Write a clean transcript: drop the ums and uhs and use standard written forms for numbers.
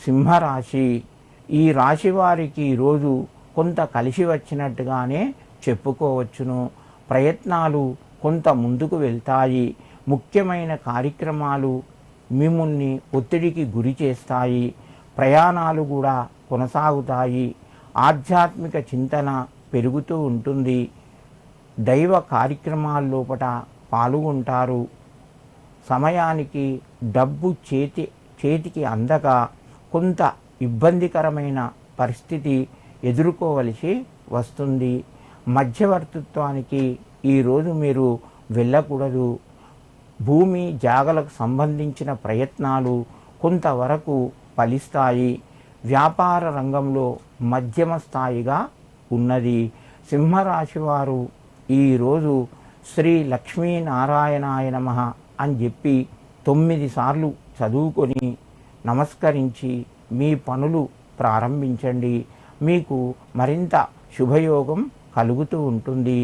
సింహరాశి. ఈ రాశి వారికి ఈరోజు కొంత కలిసి వచ్చినట్టుగానే చెప్పుకోవచ్చును. ప్రయత్నాలు కొంత ముందుకు వెళ్తాయి. ముఖ్యమైన కార్యక్రమాలు మిమ్మల్ని ఒత్తిడికి గురి చేస్తాయి. ప్రయాణాలు కూడా కొనసాగుతాయి. ఆధ్యాత్మిక చింతన పెరుగుతూ ఉంటుంది. దైవ కార్యక్రమాల్లోపట పాల్గొంటారు. సమయానికి డబ్బు చేతికి అందక కొంత ఇబ్బందికరమైన పరిస్థితి ఎదుర్కోవలసి వస్తుంది. మధ్యవర్తిత్వానికి ఈరోజు మీరు వెళ్ళకూడదు. భూమి జాగలకు సంబంధించిన ప్రయత్నాలు కొంతవరకు ఫలిస్తాయి. వ్యాపార రంగంలో మధ్యమ స్థాయిగా ఉన్నది. సింహరాశి వారు ఈరోజు శ్రీ లక్ష్మీనారాయణాయ నమః అని చెప్పి 9 సార్లు చదువుకొని నమస్కరించి మీ పనులు ప్రారంభించండి. మీకు మరింత శుభయోగం కలుగుతూ ఉంటుంది.